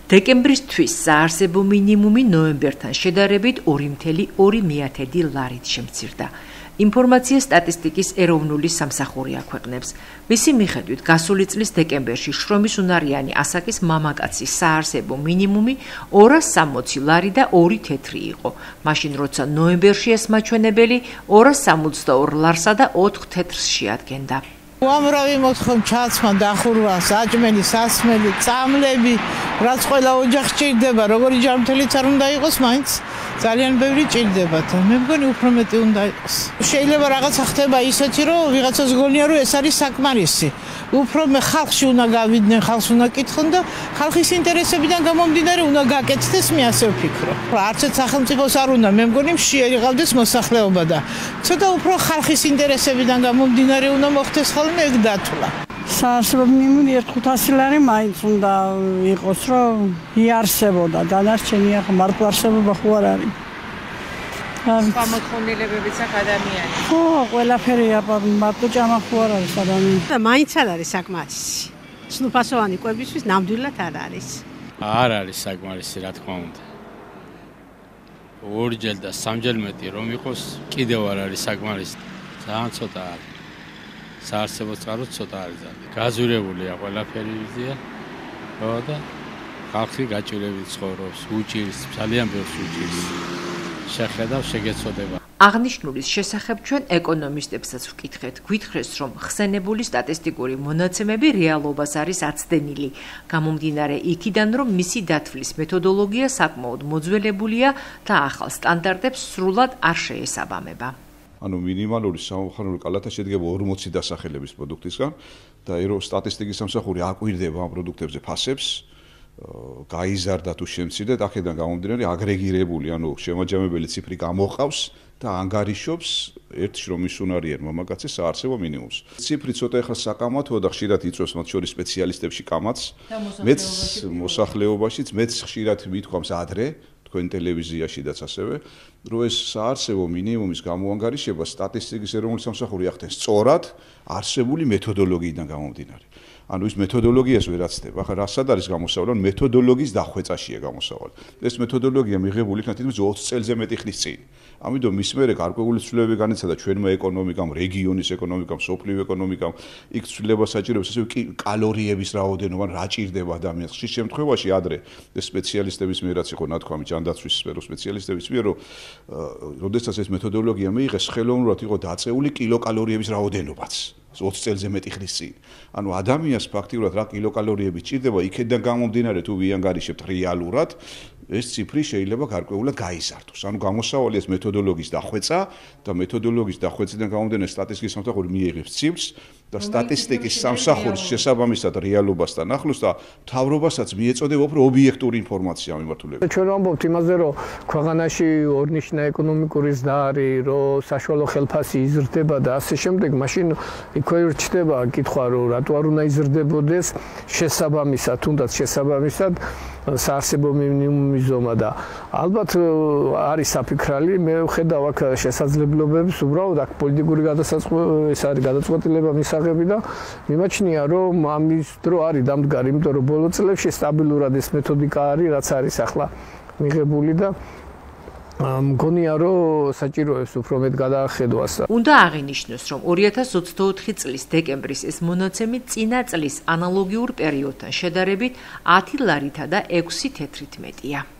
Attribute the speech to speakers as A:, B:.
A: დეკემბრისთვის საარსებო მინიმუმი ნოემბერთან შედარებით 2,2 ლარით შემცირდა. ინფორმაცია სტატისტიკის ეროვნული სამსახური აქვეყნებს. მისი მიხედვით, გასული წლის დეკემბერში შრომისუნარიანი ასაკის მამაკაცის საარსებო მინიმუმი 260 ლარი და 2 თეთრი იყო. მაშინ, როცა ნოემბერში ეს მაჩვენებელი 262 ლარსა და 4 თეთრს შეადგენდა.
B: უამრავი მოთხოვნა ჩაცმა, დახურვა, საჭმელი, სასმელი, წამლები, რაც ყველა ოჯახს ჭირდება, როგორი ჯანმრთელიც არ უნდა იყოს, მაინც ძალიან ბევრი ჭირდებათ. მე მგონი უფრო მეტი უნდა იყოს. შეიძლება რაღაცა ხდება ისეთი, რომ ვიღაცას გონია, რომ ეს არის საკმარისი. უფრო მე ხალხში უნდა გავიდნენ, ხალხს უნდა კითხონ და ხალხის ინტერესებიდან გამომდინარე უნდა გაკეთდეს, მე ასე ვფიქრობ. არც ერთ სახელმწიფოს არ უნდა, მე მგონი შეერიღავდეს მოსახლეობა და ცოტა უფრო ხალხის ინტერესებიდან გამომდინარე უნდა მოხდეს ხოლმე ეგ დათვლა.
C: საარსებო მინიმუმი 500 ლარი მაინც უნდა იყოს, რომ იარსებოდა. დანარჩენი ახლა მარტო არსებობა ხო არ არის.
A: სხვა მოთხოვნილებებიც აქვს ადამიანი.
C: ხო, ყველაფერი მარტო ჭამა ხო არ არის ადამიანი.
D: და მაინც არ არის საკმარისი. სნუფასოვანი კვებისთვის ნამდვილად არ არის.
E: არ არის საკმარისი, რა თქმა უნდა. ორჯერ და სამჯერ მეტი რომ იყოს, კიდევ არ არის საკმარისი. ძალიან ცოტა არის. საარსებო წყაროც ცოტა არის. გაზურებულია ყველაფერი ვიზია. ხო და ხალხი გაჭირებით ცხოვრობს, უჭირს, ძალიან ბევრს უჭირს. შეხედავ შეგეცოდება.
A: აღნიშნულის შესახებ ჩვენ ეკონომისტებსაც ვკითხეთ. გვითხრეს, რომ ხსენებული სტატისტიკური მონაცემები რეალობას არის აცდენილი. გამომდინარე იქიდან, რომ მისი დათვლის მეთოდოლოგია საკმაოდ მოძველებულია და ახალ სტანდარტებს სრულად არ შეესაბამება.
F: ანუ მინიმალური სამხარული კალათა შედგება 40 დასახელების პროდუქტისგან და სტატისტიკის სამსახური აკვირდება ამ პროდუქტებზე ფასებს, გაიზარდა თუ შემცირდა, აქედან გამომდინარე აგრეგირებული, ანუ შემაჯამებელი ციფრი გამოყავს და ანგარიშობს ერთ შრომისუნარიან მამაკაცის საარსებო მინიმუმს. ციფრი ცოტა ახლა საკამათოა და ხშირად იწვევს მათ შორის სპეციალისტებში კამათს, მეც მოსახლეობაშიც, მეც ხშირად მithქვამს ადრე თქვენ ტელევიზიაშიდაც ასევე, რომ ეს საარსებო მინიმუმის გამოანგარიშება სტატისტიკის ეროვნული სამსახური ახდენს სწორად არსებული მეთოდოლოგიიდან გამომდინარე. ანუ ის მეთოდოლოგიას ვერ აცდება. ახლა რასად არის გამოსავალი? მეთოდოლოგიის დახვეწაშია გამოსავალი. ეს მეთოდოლოგია მიღებული იქნა თითქმის 20 წელზე მეტი ხნის წინ. ამიტომ მის მერე გარკვეული ცვლილებები განიცადა ჩვენმა ეკონომიკამ, რეგიონის ეკონომიკამ, სოფლიო ეკონომიკამ. იქ ცვლილებას საჭიროებს ასევე კალორიების რაოდენობა, რა ჭირდება ადამიანს. ხშირ შემთხვევაში ადრე ეს სპეციალისტების მიერაც იყო ნათქვამი, ჯანდაცვის სფეროს სპეციალისტების მიერ, რომ როდესაც ეს მეთოდოლოგია მიიღეს, ხელოვნურად იყო დაწეული კილოკალორიების რაოდენობაც. 20 წელზე მეტი ხნის წინ. ანუ ადამიანს ფაქტიურად რა კილოკალორიები ჭირდება, იქედან გამომდინარე თუ ვიანგარიშებთ რეალურად, ეს ციფრი შეიძლება გარკვეულად გაიზარდოს. ანუ გამოსავალი ეს მეთოდოლოგიის დახვეწა და მეთოდოლოგიის დახვეწიდან გამომდინარე სტატისტიკის სამსახური მიიღებს ციფრს და სტატისტიკის სამსახურის შესაბამისად რეალობასთან ახლოს და მთავრობასაც მიეწოდება უფრო ობიექტური ინფორმაცია მიმართულებით.
G: ჩვენ ვამბობთ იმაზე, რომ ქვეყანაში ორნიშნა ეკონომიკური ზრდა არის, რომ საშუალო ხელფასი იზრდება და ასე შემდეგ, მაშინ იქვე რჩება კითხვა, რომ რატო არ უნდა იზრდებოდეს შესაბამისად, თუნდაც შესაბამისად საარსებო მინიმუმის ზომა და ალბათ არის საფიქრალი, მე ვხედავ აქ შესაძლებლობებს, უბრალოდ აქ პოლიტიკური ეს არის გადაწყვეტილება მისაღები და მიმაჩნია, რომ ამის დრო არის დამდგარი, იმიტომ რომ ბოლო წლებში სტაბილურად ეს მეთოდიკა არის, რაც არის ახლა მიღებული და მგონია, რომ საჭიროებს უფრო მეტ გადაახედვას.
A: უნდა აღინიშნოს, რომ 2024 წლის დეკემბრის ეს მონაცემი წინა წლის ანალოგიურ პერიოდთან შედარებით 10 ლარითა და 6 თეთრით მეტია.